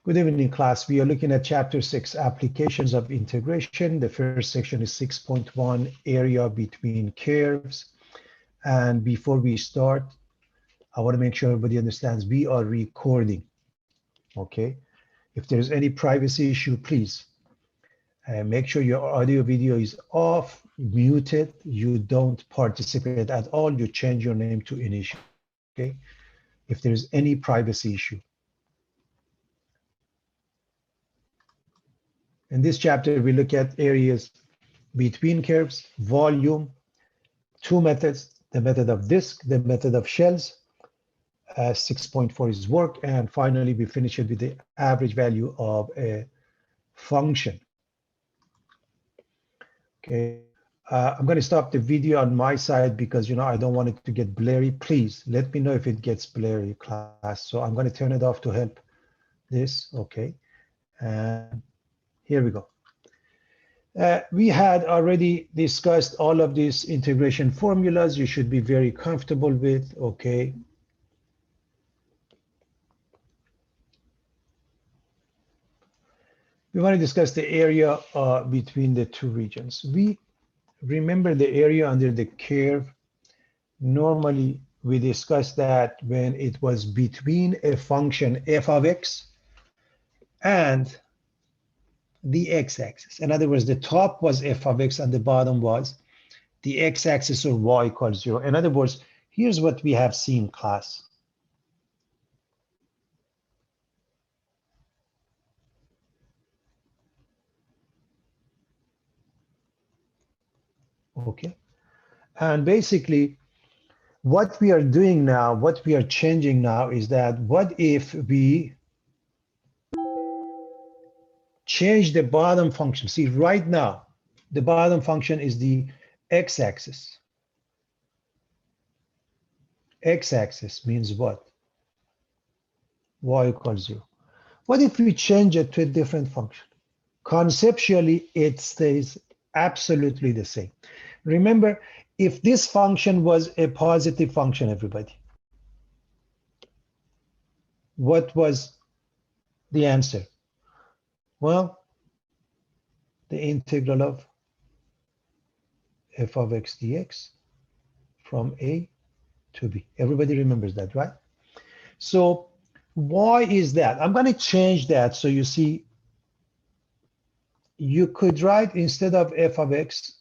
Good evening, class. We are looking at Chapter 6, Applications of Integration. The first section is 6.1, Area Between Curves. And before we start, I want to make sure everybody understands we are recording, okay? If there's any privacy issue, please make sure your audio video is off, muted. You don't participate at all. You change your name to Initial, okay? If there's any privacy issue. In this chapter, we look at areas between curves, volume, two methods, the method of disk, the method of shells. 6.4 is work, and finally we finish it with the average value of a function. Okay, I'm going to stop the video on my side because I don't want it to get blurry. Please let me know if it gets blurry, class. So I'm going to turn it off to help this. Okay, and here we go. We had already discussed all of these integration formulas you should be very comfortable with, okay? We want to discuss the area between the two regions. We remember the area under the curve. Normally, we discussed that when it was between a function f of x and the x-axis. In other words, the top was f of x and the bottom was the x-axis or y equals 0. In other words, here's what we have seen, class. Okay. And basically, what we are doing now, what we are changing now is that what if we change the bottom function? See, right now, the bottom function is the x-axis. X-axis means what? Y equals 0. What if we change it to a different function? Conceptually, it stays absolutely the same. Remember, if this function was a positive function, everybody, what was the answer? Well, the integral of f of x dx from a to b. Everybody remembers that, right? So why is that? I'm going to change that so you see, you could write instead of f of x,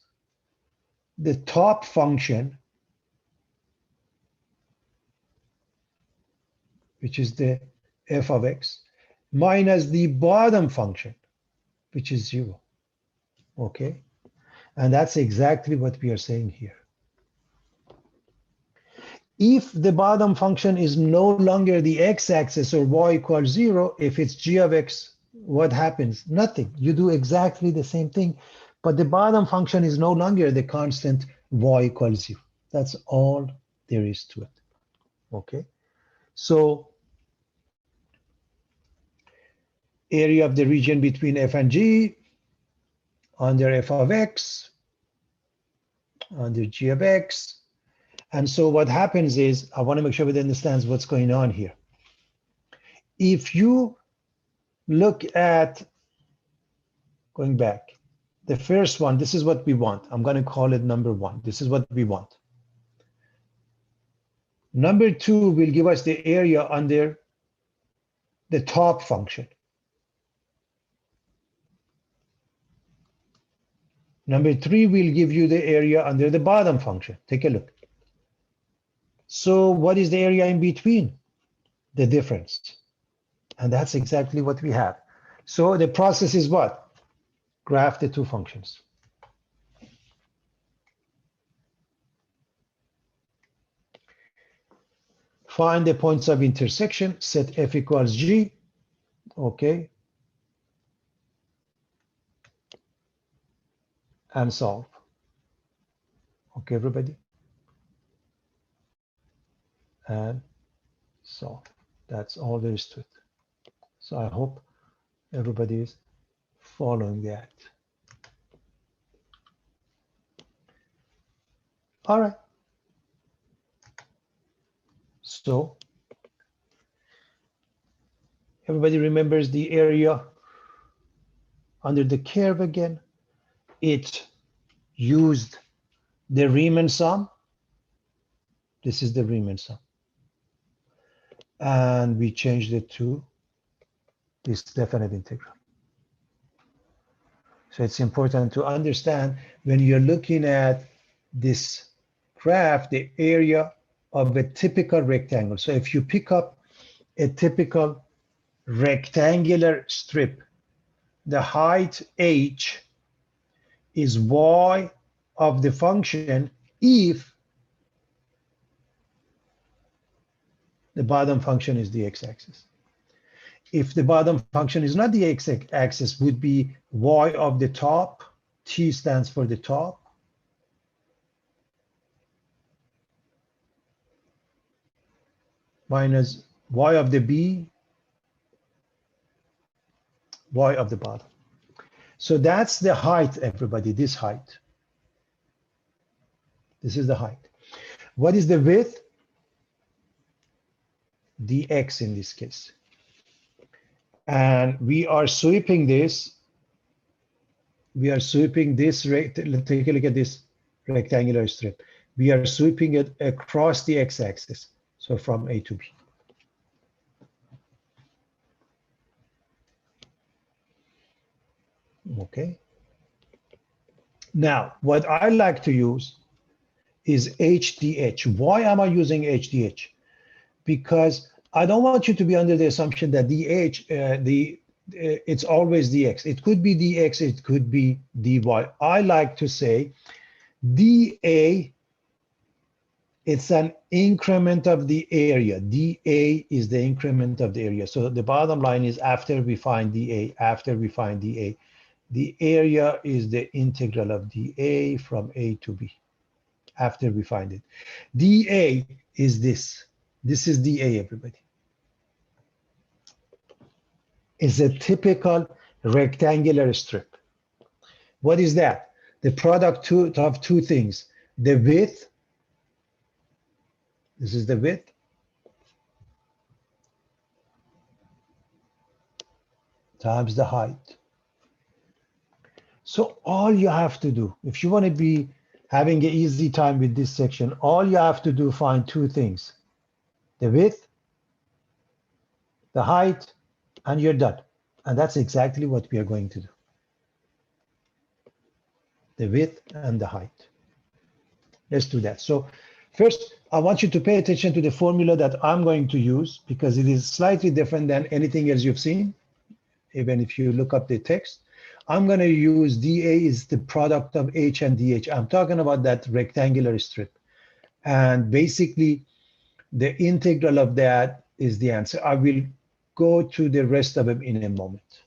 the top function, which is the f of x, minus the bottom function, which is 0. Okay? And that's exactly what we are saying here. If the bottom function is no longer the x-axis or y equals 0, if it's g of x, what happens? Nothing. You do exactly the same thing, but the bottom function is no longer the constant y equals 0. That's all there is to it. Okay? So area of the region between f and g under f of x, under g of x. And so what happens is, I want to make sure everybody understands what's going on here. If you look at, going back, the first one, this is what we want. I'm going to call it number 1. This is what we want. Number 2 will give us the area under the top function. Number 3 will give you the area under the bottom function. Take a look. So what is the area in between? The difference. And that's exactly what we have. So the process is what? Graph the two functions. Find the points of intersection, set f equals g, okay, and solve. Okay, everybody? And solve. That's all there is to it. So I hope everybody is following that. All right. So Everybody remembers the area under the curve again. It used the Riemann sum. This is the Riemann sum. And we changed it to this definite integral. So it's important to understand when you're looking at this graph, the area of a typical rectangle. So if you pick up a typical rectangular strip, the height h is y of the function if the bottom function is the x-axis. If the bottom function is not the x-axis, would be y of the top. T stands for the top. Minus y of the b, y of the bottom. So that's the height, everybody, this height. This is the height. What is the width? Dx in this case. And we are sweeping this. We are sweeping this, take a look at this rectangular strip. We are sweeping it across the x-axis. So from A to B. Okay. Now, what I like to use is HDH. Why am I using HDH? Because I don't want you to be under the assumption that DH, it's always dx. It could be dx, it could be dy. I like to say dA, it's an increment of the area. dA is the increment of the area. So the bottom line is after we find dA, the area is the integral of dA from A to B, after we find it. dA is this. This is dA, everybody. It's a typical rectangular strip. What is that? The product of two things. The width, this is the width, times the height. So all you have to do, if you want to be having an easy time with this section, all you have to do, find two things. The width, the height, and you're done. And that's exactly what we are going to do. The width and the height. Let's do that. So first, I want you to pay attention to the formula that I'm going to use because it is slightly different than anything else you've seen. Even if you look up the text, I'm going to use dA is the product of H and DH. I'm talking about that rectangular strip. And basically, the integral of that is the answer. I will go to the rest of them in a moment.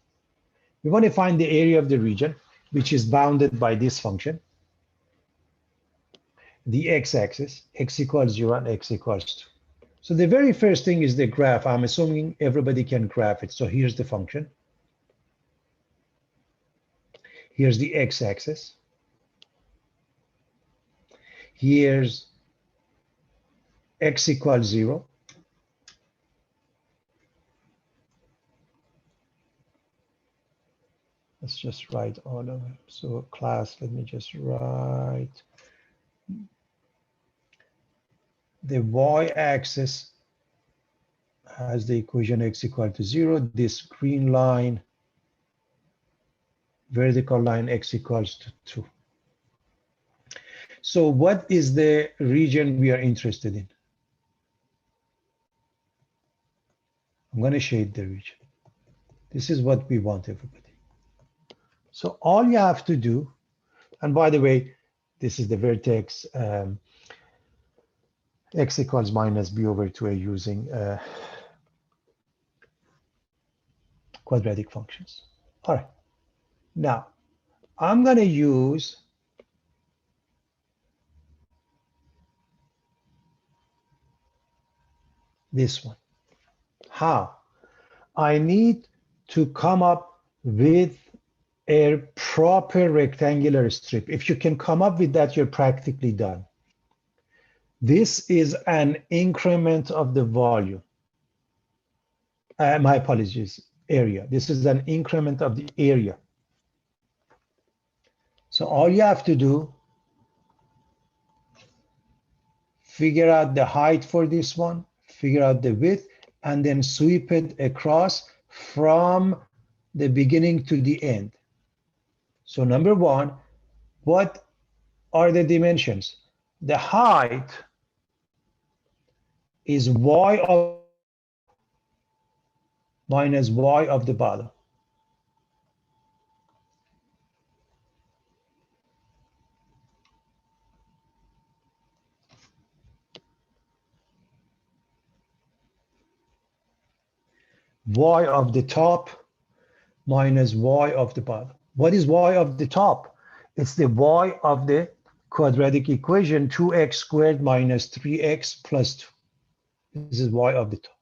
We want to find the area of the region, which is bounded by this function, the x-axis, x equals 0 and x equals 2. So the very first thing is the graph. I'm assuming everybody can graph it. So here's the function. Here's the x-axis. Here's x equals 0. Let's just write all of them. So class, let me just write. The y-axis has the equation x equal to 0. This green line, vertical line, x equals to 2. So what is the region we are interested in? I'm going to shade the region. This is what we want, everybody. So all you have to do, and by the way, this is the vertex x equals minus b over 2a using quadratic functions. All right. Now, I'm going to use this one. How? I need to come up with a proper rectangular strip. If you can come up with that, you're practically done. This is an increment of the volume. My apologies, area. This is an increment of the area. So all you have to do, figure out the height for this one, figure out the width, and then sweep it across from the beginning to the end. So number one, what are the dimensions? The height is y of minus y of the bottom. Y of the top minus y of the bottom. What is y of the top? It's the y of the quadratic equation, 2x squared minus 3x plus 2. This is y of the top.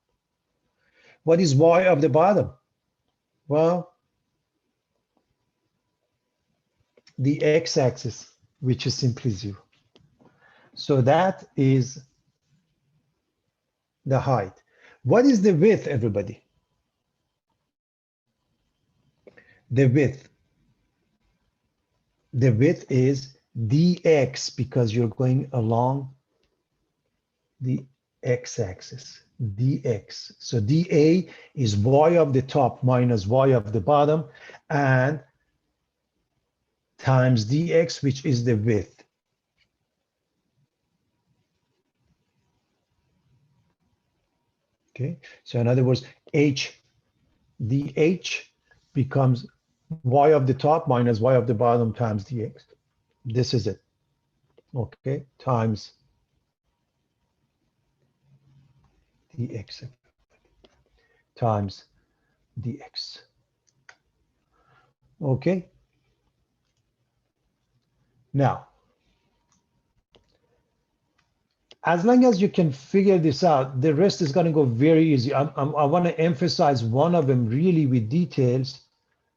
What is y of the bottom? Well, the x-axis, which is simply 0. So that is the height. What is the width, everybody? The width. The width is dx because you're going along the x-axis, dx. So dA is y of the top minus y of the bottom, and times dx, which is the width. Okay, so in other words, dh becomes y of the top minus y of the bottom times dx. This is it. Okay, times dx times dx. Okay. Now, as long as you can figure this out, the rest is going to go very easy. I want to emphasize one of them really with details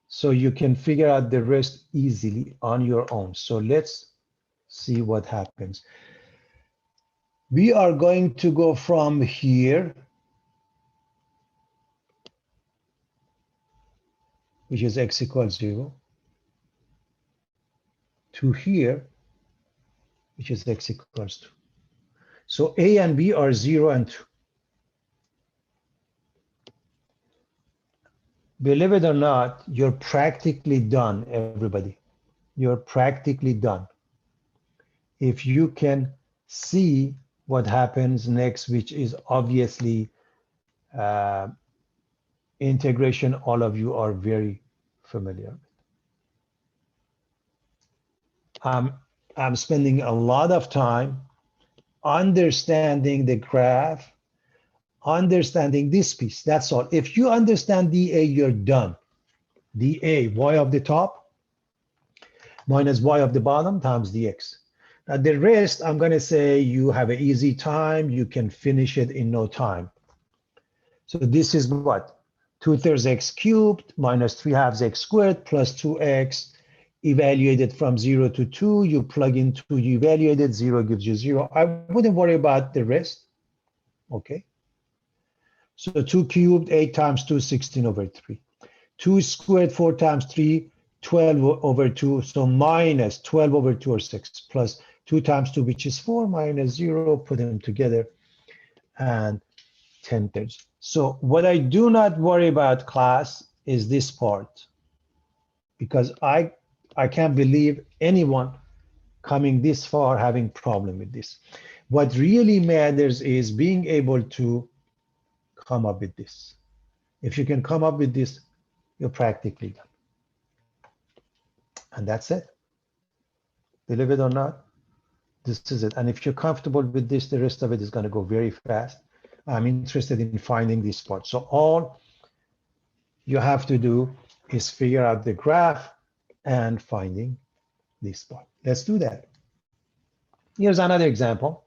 so you can figure out the rest easily on your own. So let's see what happens. We are going to go from here, which is x equals 0, to here, which is x equals 2. So A and B are 0 and 2. Believe it or not, you're practically done, everybody. You're practically done. If you can see what happens next, which is obviously integration, all of you are very familiar with. I'm spending a lot of time understanding the graph, understanding this piece. That's all. If you understand dA, you're done. dA, y of the top minus y of the bottom times dx. Now the rest, I'm going to say you have an easy time. You can finish it in no time. So this is what? 2/3 x cubed minus 3/2 x squared plus 2x. Evaluated from 0 to 2, you plug in 2, you evaluated, 0 gives you 0. I wouldn't worry about the rest. Okay. So 2 cubed, 8 times 2, 16 over 3. 2 squared, 4 times 3, 12 over 2. So minus 12 over 2 or 6 plus 2 times 2, which is 4 minus 0. Put them together and 10/3. So what I do not worry about, class, is this part, because I can't believe anyone coming this far having problem with this. What really matters is being able to come up with this. If you can come up with this, you're practically done. And that's it. Believe it or not, this is it. And if you're comfortable with this, the rest of it is going to go very fast. I'm interested in finding this part. So all you have to do is figure out the graph and finding this part. Let's do that. Here's another example.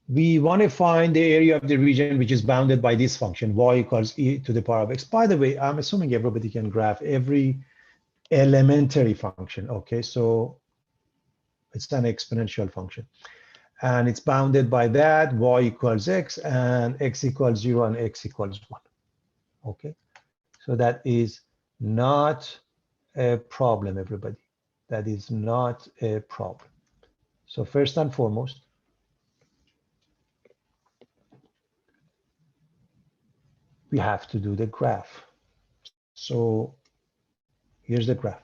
We want to find the area of the region which is bounded by this function, y equals e to the power of x. By the way, I'm assuming everybody can graph every elementary function. Okay, so it's an exponential function. And it's bounded by that, y equals x, and x equals 0, and x equals 1. Okay, so that is not a problem, everybody. That is not a problem. So first and foremost, we have to do the graph. So here's the graph.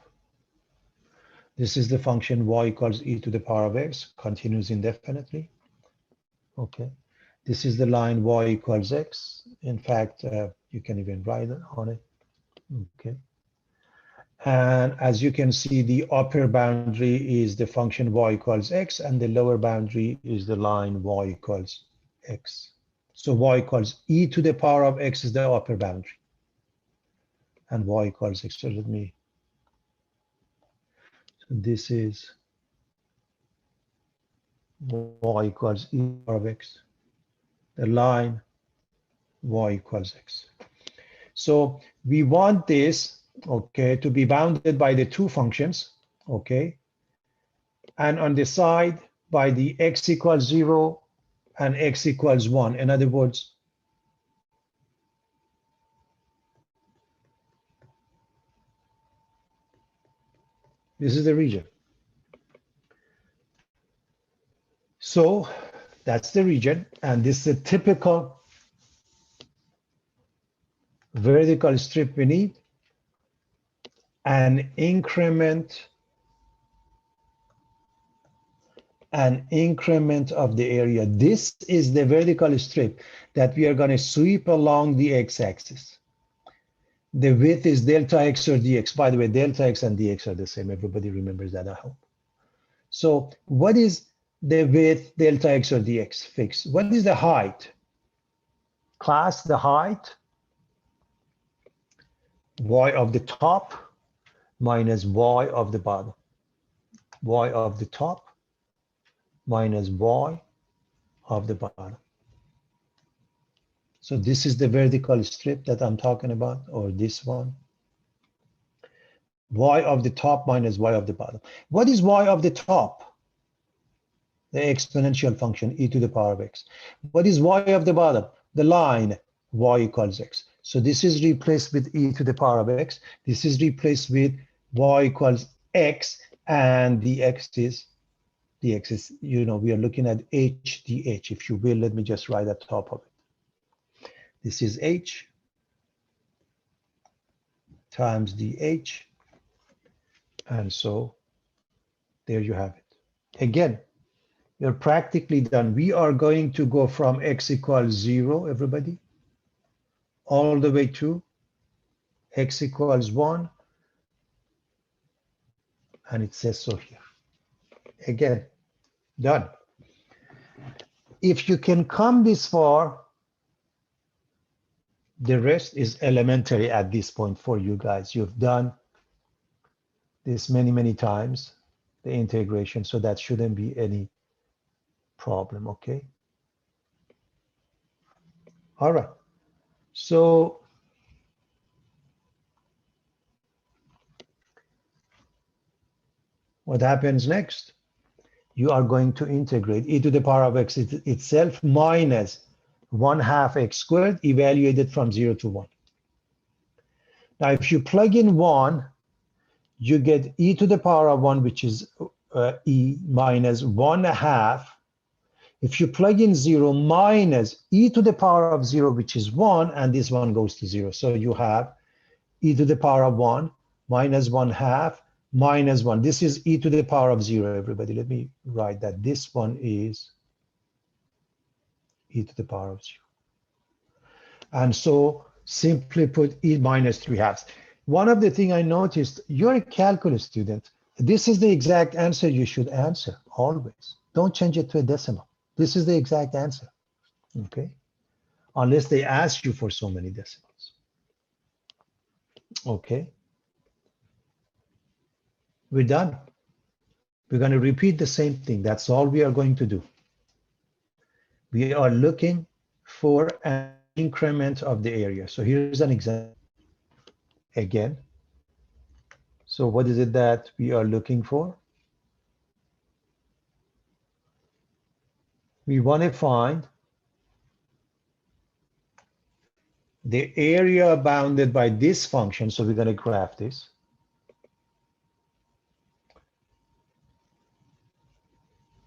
This is the function y equals e to the power of x, continues indefinitely. Okay. This is the line y equals x. In fact, you can even write on it. Okay. And as you can see, the upper boundary is the function y equals x, and the lower boundary is the line y equals x. So y equals e to the power of x is the upper boundary. And y equals x. So let me, so this is y equals e to the power of x. The line y equals x. So we want this, okay, to be bounded by the two functions, okay, and on the side by the x equals 0 and x equals 1. In other words, this is the region. So that's the region, and this is a typical vertical strip we need, an increment of the area. This is the vertical strip that we are going to sweep along the x-axis. The width is delta x or dx. By the way, delta x and dx are the same. Everybody remembers that, I hope. So what is the width, delta x or dx? Fixed. What is the height? Class, the height, y of the top minus y of the bottom. Y of the top minus y of the bottom. So this is the vertical strip that I'm talking about, or this one. Y of the top minus y of the bottom. What is y of the top? The exponential function e to the power of x. What is y of the bottom? The line y equals x. So this is replaced with e to the power of x. This is replaced with y equals x, and the x is, you know, we are looking at h dh. If you will, let me just write at the top of it. This is h times dh, and so there you have it. Again, you're practically done. We are going to go from x equals 0, everybody, all the way to x equals 1, and it says so here. Again, done. If you can come this far, the rest is elementary at this point for you guys. You've done this many, many times, the integration, so that shouldn't be any problem, okay? All right, so what happens next? You are going to integrate e to the power of x itself minus 1/2 x squared evaluated from 0 to 1. Now, if you plug in 1, you get e to the power of 1, which is e minus 1/2. If you plug in 0, minus e to the power of 0, which is 1, and this one goes to 0. So you have e to the power of 1 minus 1/2 minus 1. This is e to the power of 0, everybody. Let me write that. This one is e to the power of 0. And so simply put, e minus 3/2. One of the things I noticed, you're a calculus student. This is the exact answer you should answer, always. Don't change it to a decimal. This is the exact answer, okay? Unless they ask you for so many decimals, okay? We're done. We're going to repeat the same thing. That's all we are going to do. We are looking for an increment of the area. So here's an example again. So what is it that we are looking for? We want to find the area bounded by this function, so we're going to graph this.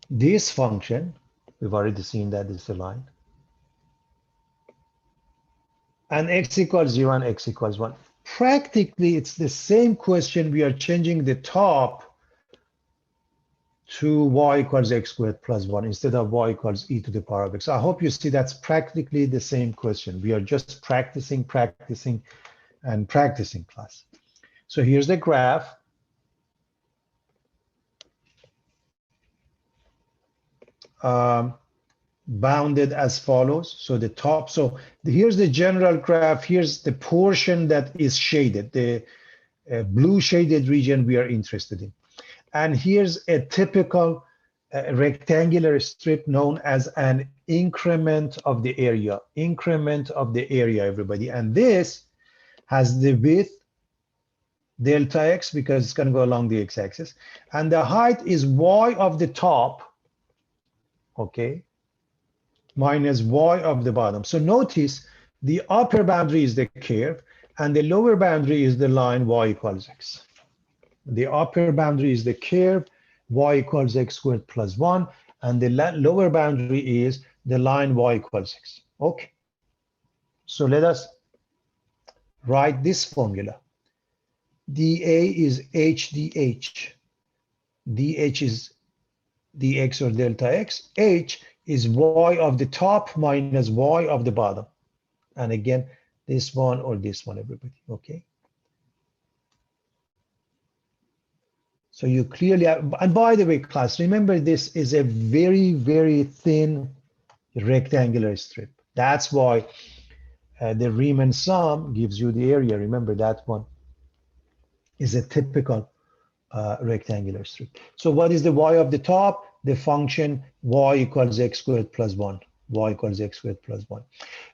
This function, we've already seen that is a line. And x equals 0 and x equals 1. Practically, it's the same question. We are changing the top to y equals x squared plus 1 instead of y equals e to the power of x. I hope you see that's practically the same question. We are just practicing, and practicing class. So here's the graph. Bounded as follows. So the top, here's the general graph. Here's the portion that is shaded, the blue shaded region we are interested in. And here's a typical rectangular strip known as an increment of the area. Increment of the area, everybody. And this has the width delta x because it's going to go along the x-axis. And the height is y of the top, okay, minus y of the bottom. So notice the upper boundary is the curve and the lower boundary is the line y equals x. The upper boundary is the curve, y equals x squared plus 1, and the lower boundary is the line y equals x. Okay. So let us write this formula. dA is h dh. dh is dx or delta x. H is y of the top minus y of the bottom. And again, this one or this one, everybody, okay? So you clearly have, and by the way, class, remember this is a very, very thin rectangular strip. That's why the Riemann sum gives you the area. Remember that one is a typical rectangular strip. So what is the y of the top? The function y equals x squared plus 1. Y equals x squared plus 1.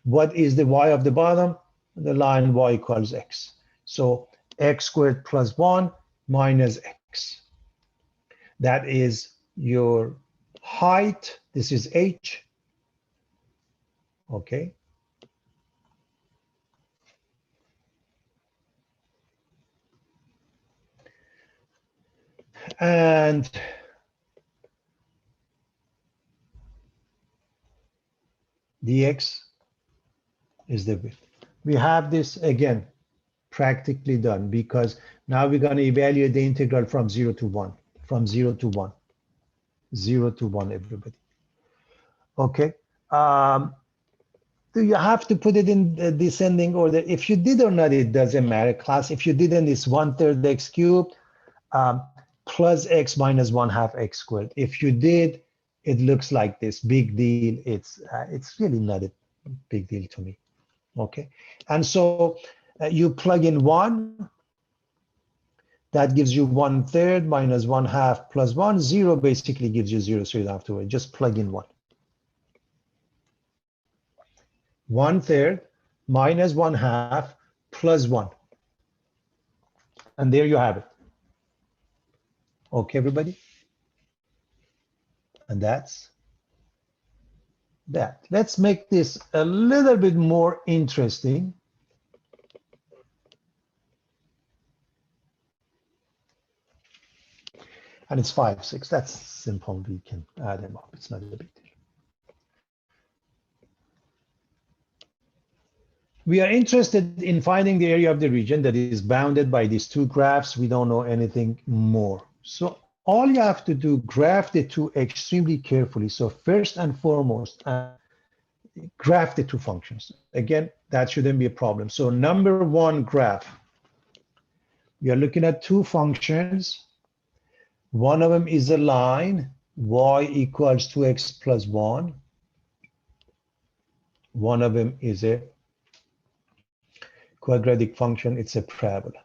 What is the y of the bottom? The line y equals x. So x squared plus 1 minus x. That is your height. This is h. Okay. And dx is the width. We have this again practically done because now we're going to evaluate the integral from 0 to 1. From 0 to 1. 0 to 1, everybody. Okay. Do you have to put it in the descending order? If you did or not, it doesn't matter, class. If you didn't, it's 1/3 x cubed plus x minus 1/2 x squared. If you did, it looks like this. Big deal. It's really not a big deal to me. Okay. And so you plug in 1. That gives you 1/3 minus 1/2 plus 1. 0 basically gives you 0, so you don't have to worry. Just plug in 1. 1/3 minus 1/2 plus 1. And there you have it. Okay, everybody? And that's that. Let's make this a little bit more interesting. And it's 5, 6. That's simple. We can add them up. It's not a big deal. We are interested in finding the area of the region that is bounded by these two graphs. We don't know anything more. So all you have to do, graph the two extremely carefully. So first and foremost, graph the two functions. Again, that shouldn't be a problem. So number one graph, we are looking at two functions. One of them is a line, y equals 2x plus 1. One of them is a quadratic function, it's a parabola.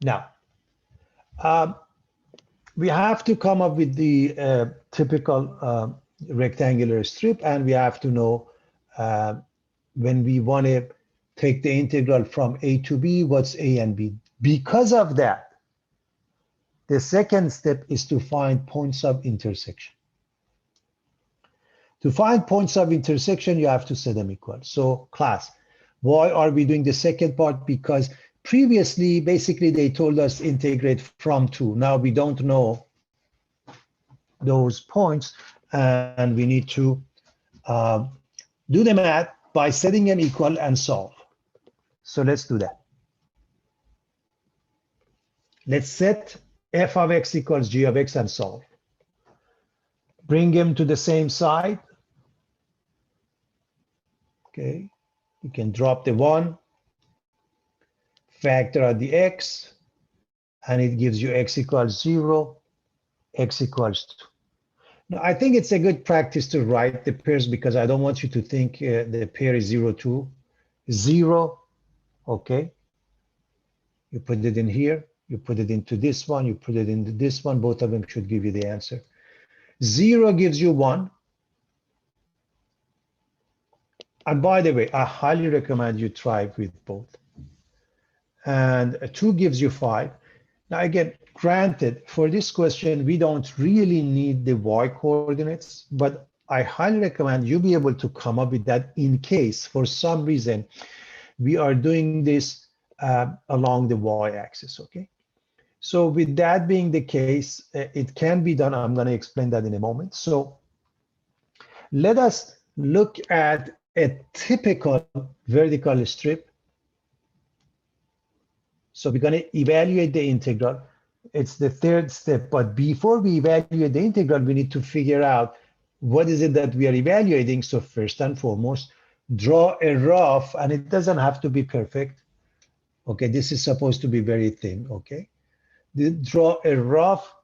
Now, we have to come up with the typical rectangular strip, and we have to know when we want to take the integral from a to b, what's a and b. Because of that, the second step is to find points of intersection. To find points of intersection, you have to set them equal. So class, why are we doing the second part? Because previously, basically, they told us integrate from 2. Now we don't know those points, and we need to do the math by setting them equal and solve. So let's do that. Let's set f of x equals g of x and solve. Bring them to the same side. Okay, you can drop the 1, factor out the x, and it gives you x equals 0, x equals 2. Now, I think it's a good practice to write the pairs because I don't want you to think the pair is 0, 2. 0, okay. You put it in here, you put it into this one, you put it into this one, both of them should give you the answer. 0 gives you 1. And by the way, I highly recommend you try with both. And 2 gives you 5. Now again, granted, for this question, we don't really need the y coordinates, but I highly recommend you be able to come up with that in case, for some reason, we are doing this along the y-axis, okay? So with that being the case, it can be done. I'm going to explain that in a moment. So let us look at a typical vertical strip. So we're going to evaluate the integral. It's the third step, but before we evaluate the integral, we need to figure out what is it that we are evaluating. So first and foremost, draw a rough, and it doesn't have to be perfect. Okay, this is supposed to be very thin, okay? Draw a rough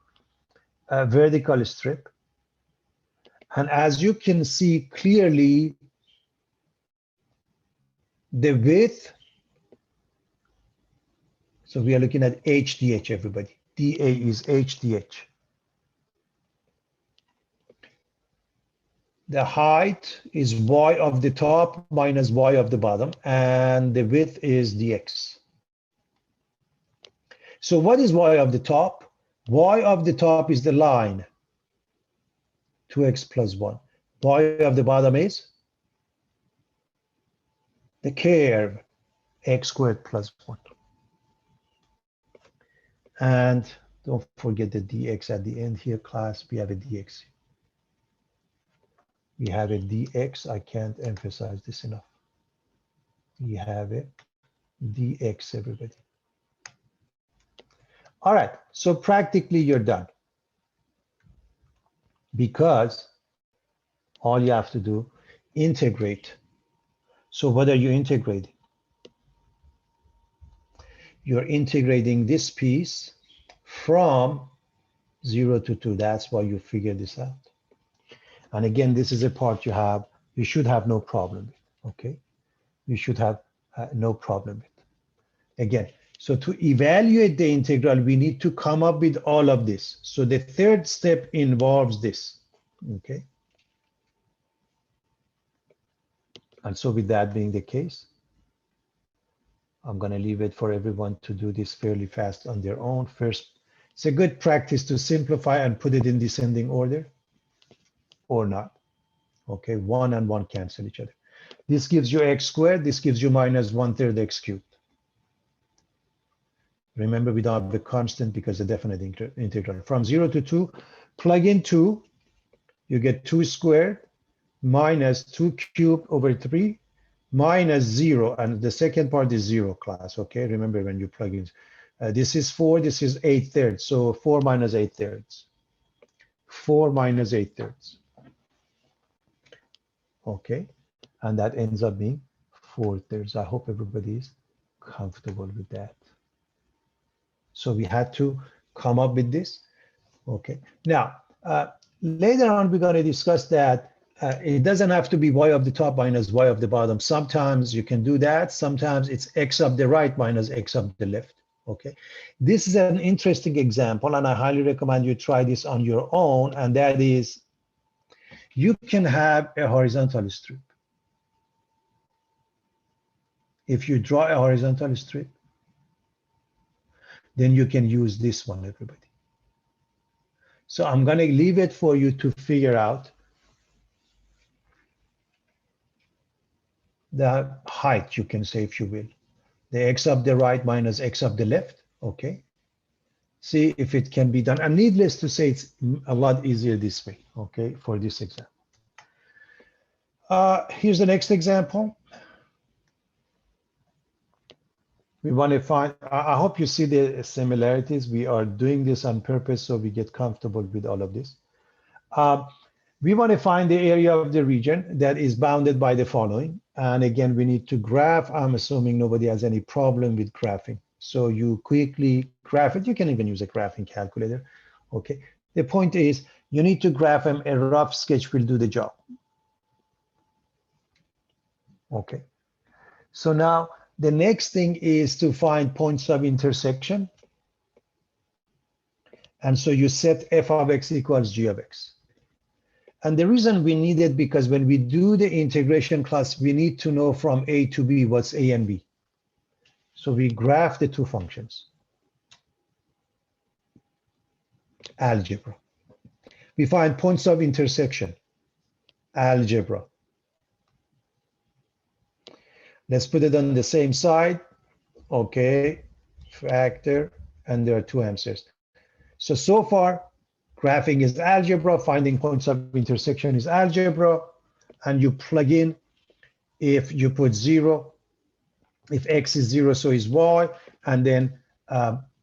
vertical strip. And as you can see clearly, the width, so we are looking at HDH, everybody. dA is HDH. The height is y of the top minus y of the bottom, and the width is dx. So what is y of the top? Y of the top is the line, 2x plus 1. Y of the bottom is the curve, x squared plus 1. And don't forget the dx at the end here, class. We have a dx. We have a dx. I can't emphasize this enough. We have a dx, everybody. All right, so practically you're done. Because all you have to do, integrate. So what are you integrating? You're integrating this piece from 0 to 2. That's why you figure this out. And again, this is a part you should have no problem with, okay? You should have no problem with. Again, so to evaluate the integral, we need to come up with all of this. So the third step involves this, okay? And so with that being the case, I'm going to leave it for everyone to do this fairly fast on their own. First, it's a good practice to simplify and put it in descending order or not. Okay, 1 and 1 cancel each other. This gives you x squared. This gives you minus 1/3 x cubed. Remember, we don't have the constant because the definite integral. From 0 to 2, plug in 2. You get 2 squared minus 2 cubed over 3 minus 0. And the second part is 0, class. Okay, remember when you plug in. This is 4. This is 8/3. So 4 minus 8/3. 4 minus 8/3. Okay, and that ends up being 4/3. I hope everybody is comfortable with that. So we had to come up with this. Okay, now later on we're going to discuss that it doesn't have to be y of the top minus y of the bottom. Sometimes you can do that. Sometimes it's x of the right minus x of the left. Okay, this is an interesting example, and I highly recommend you try this on your own. And that is, you can have a horizontal strip. If you draw a horizontal strip, then you can use this one, everybody. So I'm going to leave it for you to figure out the height, you can say, if you will. The x of the right minus x of the left, okay? See if it can be done. And needless to say, it's a lot easier this way, okay, for this example. Here's the next example. We want to find, I hope you see the similarities. We are doing this on purpose so we get comfortable with all of this. We want to find the area of the region that is bounded by the following. And again, we need to graph. I'm assuming nobody has any problem with graphing. So you quickly graph it. You can even use a graphing calculator. Okay. The point is you need to graph them. A rough sketch will do the job. Okay. So now the next thing is to find points of intersection. And so you set f of x equals g of x. And the reason we need it, because when we do the integration class, we need to know from a to b what's a and b. So we graph the two functions. Algebra. We find points of intersection. Algebra. Let's put it on the same side. Okay, factor, and there are two answers. So far, graphing is algebra, finding points of intersection is algebra, and you plug in if you put 0, if x is 0, so is y, and then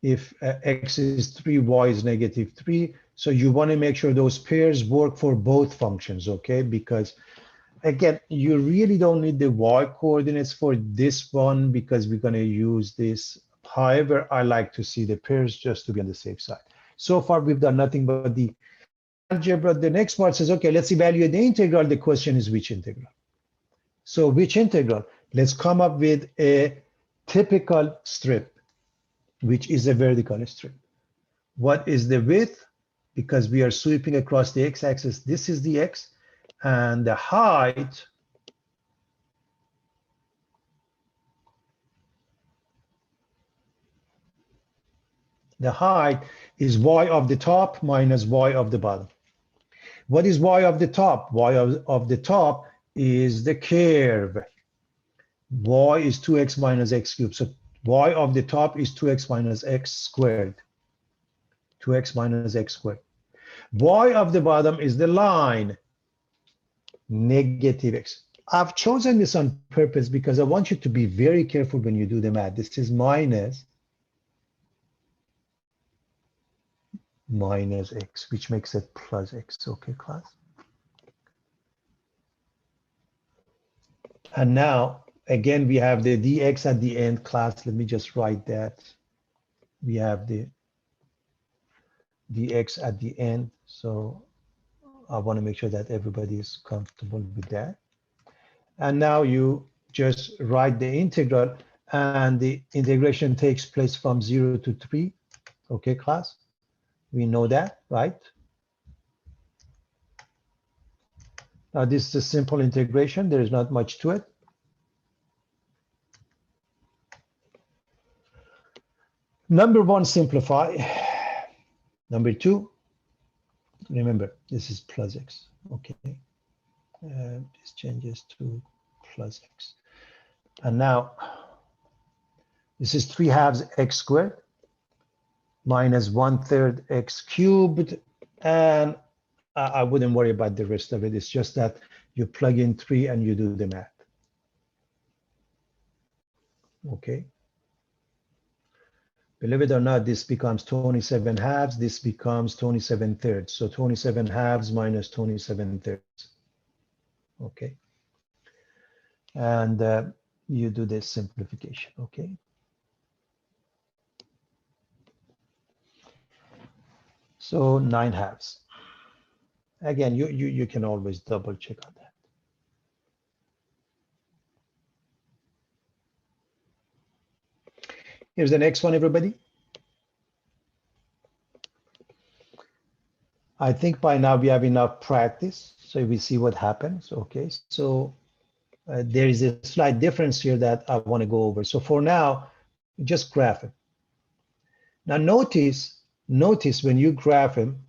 if x is 3, y is -3. So you want to make sure those pairs work for both functions, okay? Because again, you really don't need the y coordinates for this one because we're going to use this. However, I like to see the pairs just to be on the safe side. So far, we've done nothing but the algebra. The next part says, okay, let's evaluate the integral. The question is which integral? So which integral? Let's come up with a typical strip, which is a vertical strip. What is the width? Because we are sweeping across the x-axis, this is the x. And the height is y of the top minus y of the bottom. What is y of the top? Y of the top is the curve. Y is 2x minus x cubed. So y of the top is 2x minus x squared. 2x minus x squared. Y of the bottom is the line. -x. I've chosen this on purpose because I want you to be very careful when you do the math. This is minus x, which makes it plus x. Okay, class. And now, again, we have the dx at the end, class. Let me just write that. We have the dx at the end. So I want to make sure that everybody is comfortable with that. And now you just write the integral, and the integration takes place from 0 to 3. Okay, class? We know that, right? Now, this is a simple integration. There is not much to it. Number 1, simplify. Number 2, remember, this is plus x, okay? This changes to plus x. And now, this is 3/2 x squared minus 1/3 x cubed. And I wouldn't worry about the rest of it. It's just that you plug in 3 and you do the math. Okay. Believe it or not, this becomes 27/2. This becomes 27/3. So 27/2 minus 27/3. Okay. And you do this simplification. Okay. So 9/2. Again, you can always double check on that. Here's the next one, everybody. I think by now we have enough practice, so we see what happens. Okay, so there is a slight difference here that I want to go over. So for now, just graph it. Now notice when you graph them,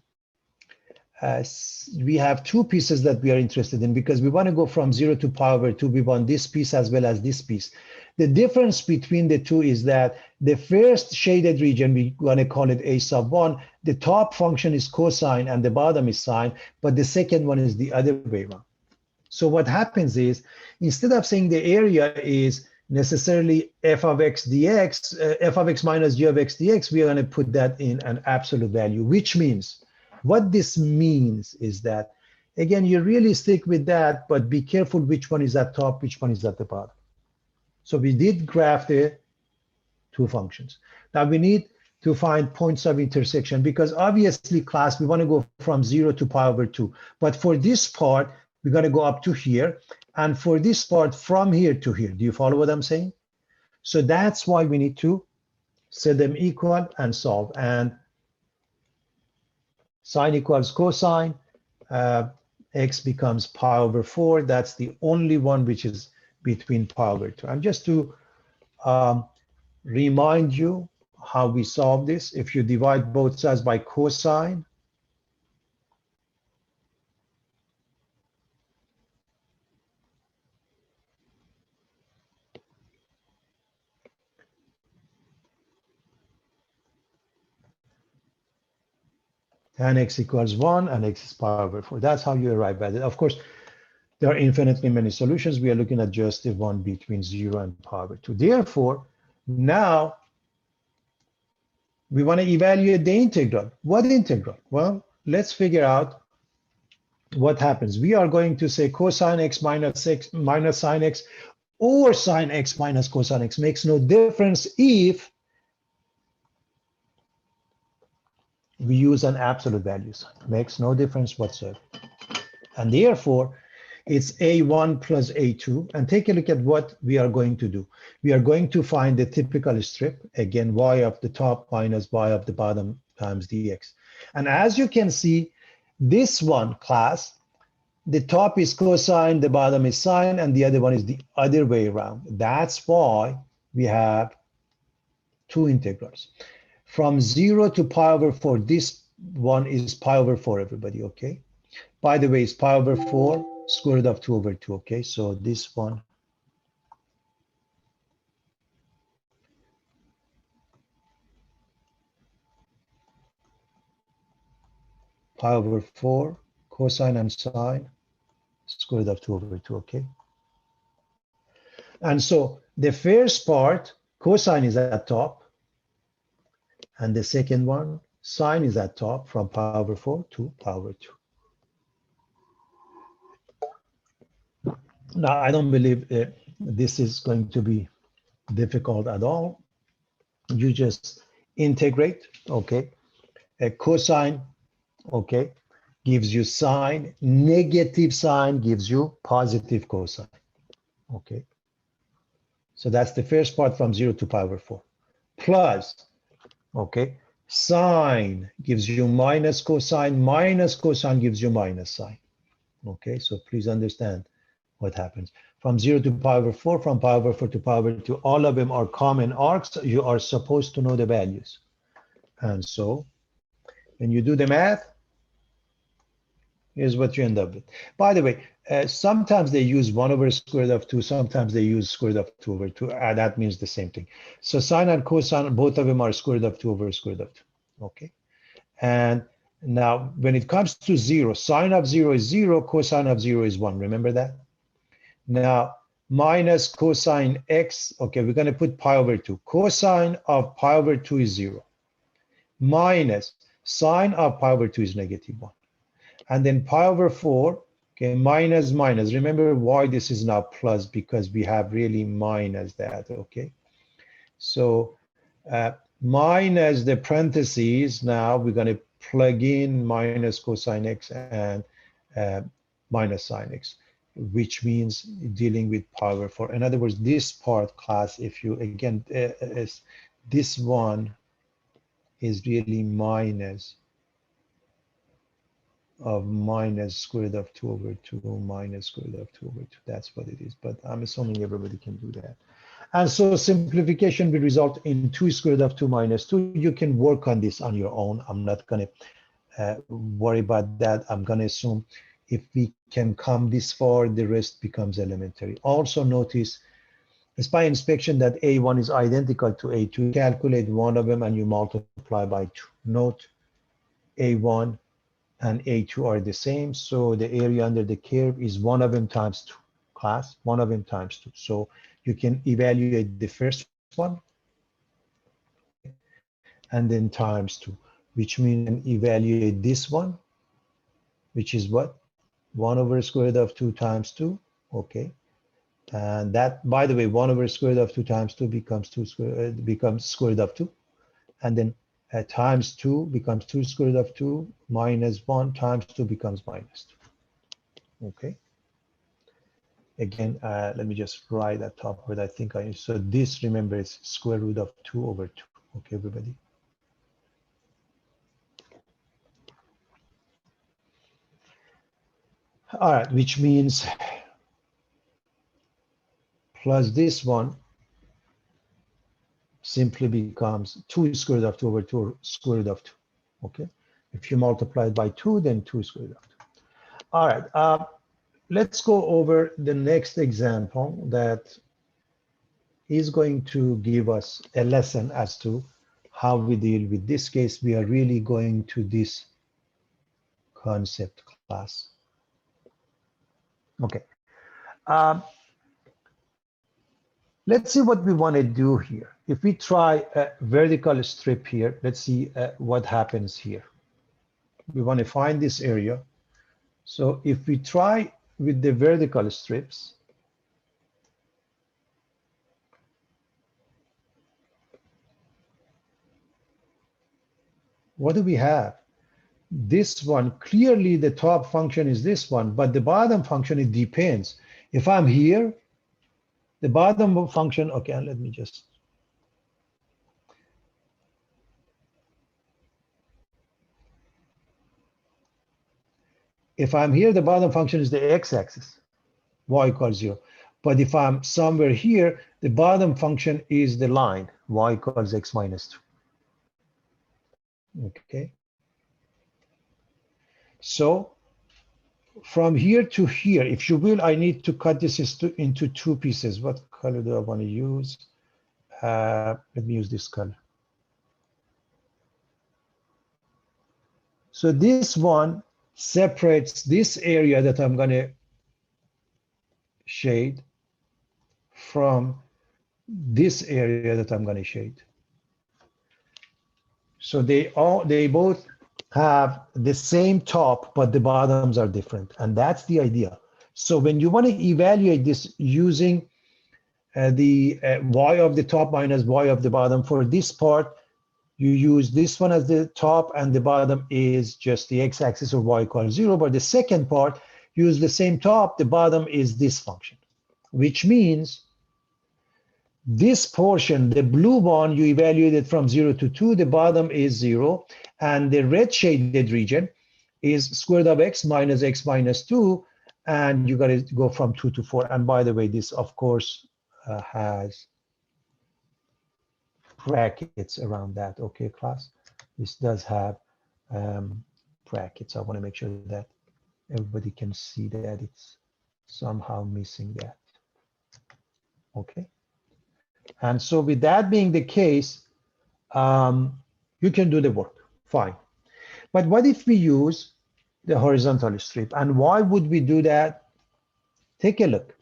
we have two pieces that we are interested in because we want to go from 0 to pi over 2. We want this piece as well as this piece. The difference between the two is that the first shaded region, we want to call it a sub 1, the top function is cosine and the bottom is sine, but the second one is the other way around. So what happens is, instead of saying the area is necessarily f of x dx, f of x minus g of x dx, we are going to put that in an absolute value, which means, what this means is that, again, you really stick with that, but be careful which one is at top, which one is at the bottom. So we did graph the two functions. Now we need to find points of intersection because obviously, class, we want to go from 0 to pi over 2. But for this part, we're going to go up to here. And for this part, from here to here. Do you follow what I'm saying? So that's why we need to set them equal and solve. And sine equals cosine. X becomes pi over 4. That's the only one which is between pi over 2. And just to remind you how we solve this, if you divide both sides by cosine, tan x equals 1 and x is pi over 4. That's how you arrive at it. Of course, there are infinitely many solutions. We are looking at just the one between 0 and pi over 2. Therefore, now we want to evaluate the integral. What integral? Well, let's figure out what happens. We are going to say cosine x minus sine x, or sine x minus cosine x. Makes no difference if we use an absolute value sign. Makes no difference whatsoever. And therefore, it's a1 plus a2. And take a look at what we are going to do. We are going to find the typical strip. Again, y of the top minus y of the bottom times dx. And as you can see, this one, class, the top is cosine, the bottom is sine, and the other one is the other way around. That's why we have two integrals. From 0 to pi over 4, this one is pi over 4, everybody, okay? By the way, it's pi over 4, square root of 2 over 2, okay? So this one, pi over 4, cosine and sine, square root of 2 over 2, okay? And so the first part, cosine is at top, and the second one, sine is at top from pi over 4 to pi over 2. Now, I don't believe this is going to be difficult at all. You just integrate, okay? A cosine, okay, gives you sine. Negative sine gives you positive cosine, okay? So that's the first part from 0 to pi over 4. Plus, okay, sine gives you minus cosine gives you minus sine. Okay, so please understand what happens. From 0 to pi over 4, from pi over 4 to pi over 2, all of them are common arcs. You are supposed to know the values. And so when you do the math, here's what you end up with. By the way, sometimes they use 1 over square root of 2, sometimes they use square root of 2 over 2. That means the same thing. So sine and cosine, both of them are square root of 2 over square root of 2. Okay. And now when it comes to 0, sine of 0 is 0, cosine of 0 is 1. Remember that? Now, minus cosine x, okay, we're going to put pi over 2. Cosine of pi over 2 is 0. Minus sine of pi over 2 is negative 1. And then pi over 4, okay, minus minus. Remember why this is now plus, because we have really minus that, okay? So minus the parentheses, now we're going to plug in minus cosine x and minus sine x, which means dealing with pi over 4. In other words, this part, class, if you, again, this one is really minus of minus square root of 2 over 2 minus square root of 2 over 2. That's what it is, but I'm assuming everybody can do that. And so simplification will result in 2 square root of 2 minus 2. You can work on this on your own. I'm not going worry about that. I'm going to assume if we can come this far, the rest becomes elementary. Also notice, it's by inspection that A1 is identical to A2. Calculate one of them and you multiply by 2. Note A1 and A2 are the same, so the area under the curve is one of them times 2. Class, one of them times 2. So you can evaluate the first one and then times 2, which means evaluate this one, which is what? 1 over square root of 2 times 2. Okay. And that, by the way, 1 over square root of 2 times 2 becomes becomes square root of 2. And then times 2 becomes 2 square root of 2 minus 1 times 2 becomes minus 2. Okay. Again, let me just write at top, but I think so this, remember, is square root of 2 over 2. Okay, everybody. All right, which means plus this one simply becomes 2 square root of 2 over 2 square root of 2. Okay, if you multiply it by 2, then 2 square root of 2. All right, let's go over the next example that is going to give us a lesson as to how we deal with this case. We are really going to this concept class. Okay. Let's see what we want to do here. If we try a vertical strip here, let's see what happens here. We want to find this area. So if we try with the vertical strips, what do we have? This one, clearly the top function is this one, but the bottom function, it depends. If I'm here, the bottom function, okay, let me just. If I'm here, the bottom function is the x-axis, y equals 0. But if I'm somewhere here, the bottom function is the line, y equals x minus 2. Okay. So from here to here, if you will, I need to cut this into 2 pieces. What color do I want to use? Let me use this color. So this one separates this area that I'm going to shade from this area that I'm going to shade. So they both have the same top, but the bottoms are different. And that's the idea. So when you want to evaluate this using the y of the top minus y of the bottom, for this part, you use this one as the top and the bottom is just the x-axis or y equals 0. But the second part, use the same top, the bottom is this function, which means this portion, the blue one, you evaluated from 0 to 2, the bottom is 0, and the red shaded region is square root of x minus 2, and you got to go from 2 to 4. And by the way, this, of course, has brackets around that. Okay, class? This does have brackets. I want to make sure that everybody can see that it's somehow missing that. Okay. And so with that being the case, you can do the work, fine. But what if we use the horizontal strip? And why would we do that? Take a look.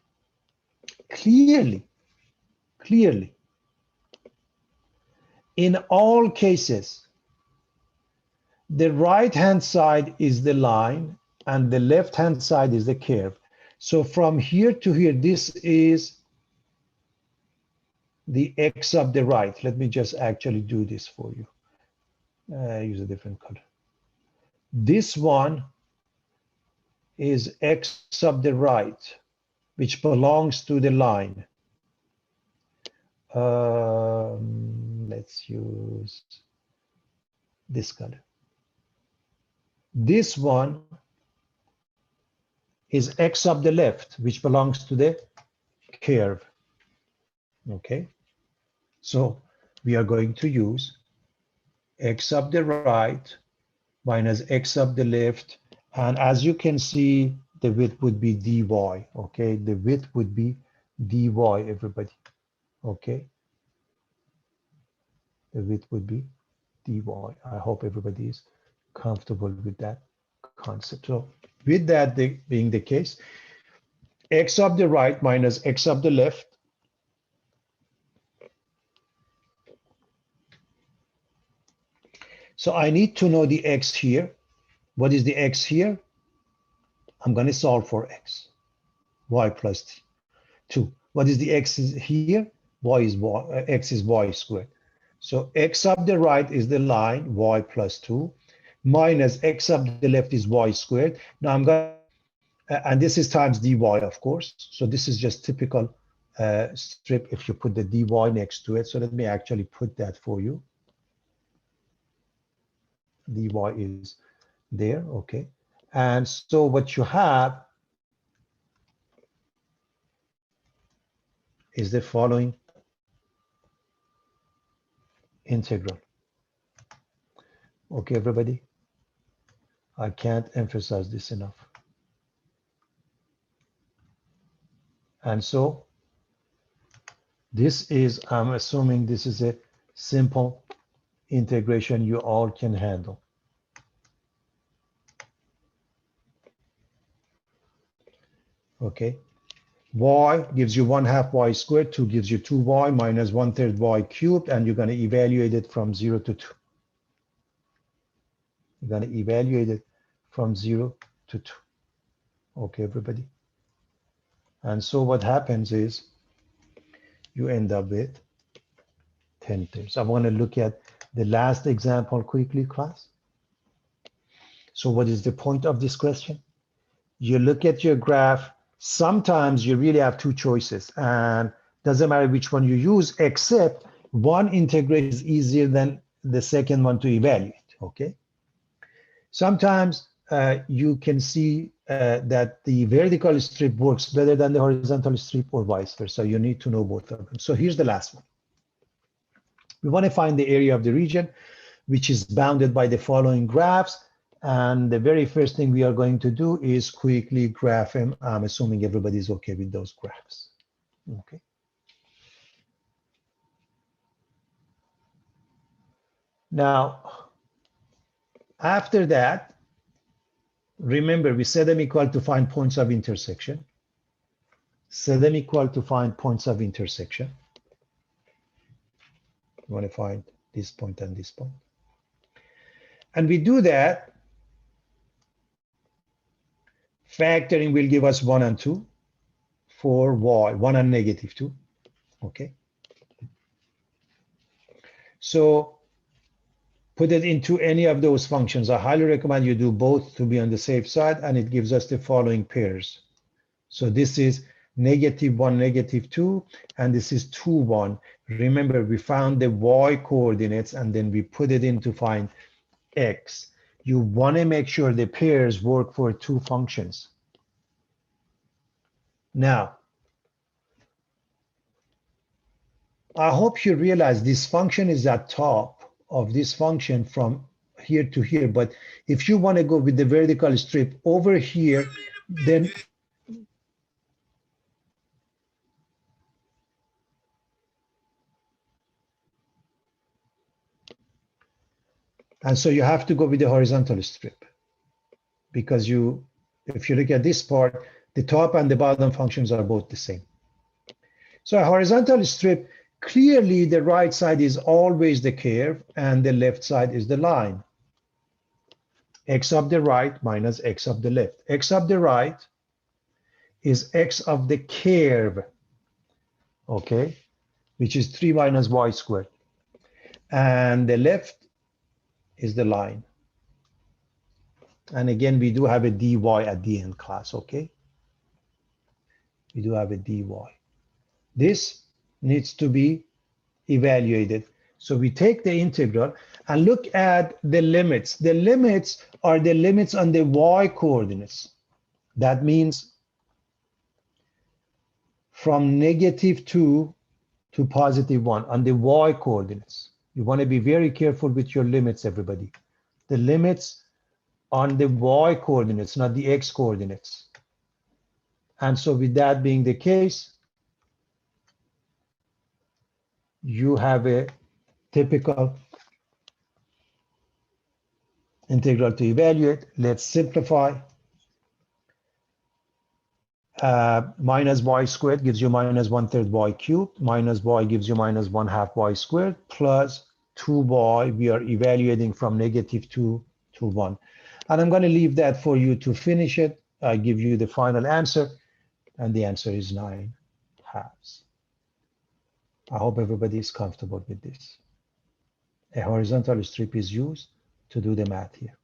Clearly, in all cases, the right-hand side is the line and the left-hand side is the curve. So from here to here, this is the x of the right. Let me just actually do this for you. Use a different color. This one is x of the right, which belongs to the line. Let's use this color. This one is x of the left, which belongs to the curve. Okay, so we are going to use x of the right minus x of the left. And as you can see, the width would be dy, okay? The width would be dy, everybody, okay? The width would be dy. I hope everybody is comfortable with that concept. So with that being the case, x of the right minus x of the left. So I need to know the x here. What is the x here? I'm going to solve for x, y plus 2. What is the x here? Y is y, x is y squared. So x of the right is the line, y plus 2, minus x of the left is y squared. Now I'm going to, and this is times dy, of course. So this is just typical strip if you put the dy next to it. So let me actually put that for you. Dy is there, okay? And so what you have is the following integral. Okay, everybody? I can't emphasize this enough. And so this is, I'm assuming this is a simple integration you all can handle. Okay, y gives you 1/2 y squared, 2 gives you 2y minus 1/3 y cubed, and you're going to evaluate it from 0 to 2. You're going to evaluate it from 0 to 2. Okay, everybody? And so what happens is you end up with 10/3. I want to look at the last example quickly, class. So what is the point of this question? You look at your graph. Sometimes you really have two choices, and doesn't matter which one you use, except one integration is easier than the second one to evaluate, okay? Sometimes you can see that the vertical strip works better than the horizontal strip or vice versa. You need to know both of them. So here's the last one. We want to find the area of the region, which is bounded by the following graphs. And the very first thing we are going to do is quickly graph them. I'm assuming everybody's okay with those graphs. Okay. Now, after that, remember we set them equal to find points of intersection. Set them equal to find points of intersection. We want to find this point and this point. And we do that. Factoring will give us 1 and 2 for y, 1 and negative 2. Okay. So put it into any of those functions. I highly recommend you do both to be on the safe side, and it gives us the following pairs. So this is -1, -2, and this is 2, 1. Remember, we found the y coordinates, and then we put it in to find x. You want to make sure the pairs work for two functions. Now, I hope you realize this function is at top of this function from here to here. But if you want to go with the vertical strip over here, then and so you have to go with the horizontal strip, because if you look at this part, the top and the bottom functions are both the same. So a horizontal strip, clearly the right side is always the curve and the left side is the line. X of the right minus x of the left. X of the right is x of the curve, okay, which is 3 minus y squared. And the left is the line. And again, we do have a dy at the end, class, okay? We do have a dy. This needs to be evaluated. So we take the integral and look at the limits. The limits are the limits on the y coordinates. That means from -2 to +1 on the y coordinates. You want to be very careful with your limits, everybody. The limits on the y coordinates, not the x coordinates. And so with that being the case, you have a typical integral to evaluate. Let's simplify. Minus y squared gives you minus 1/3 y cubed, minus y gives you minus 1/2 y squared, plus 2y, we are evaluating from -2 to 1. And I'm going to leave that for you to finish it. I give you the final answer, and the answer is 9/2. I hope everybody is comfortable with this. A horizontal strip is used to do the math here.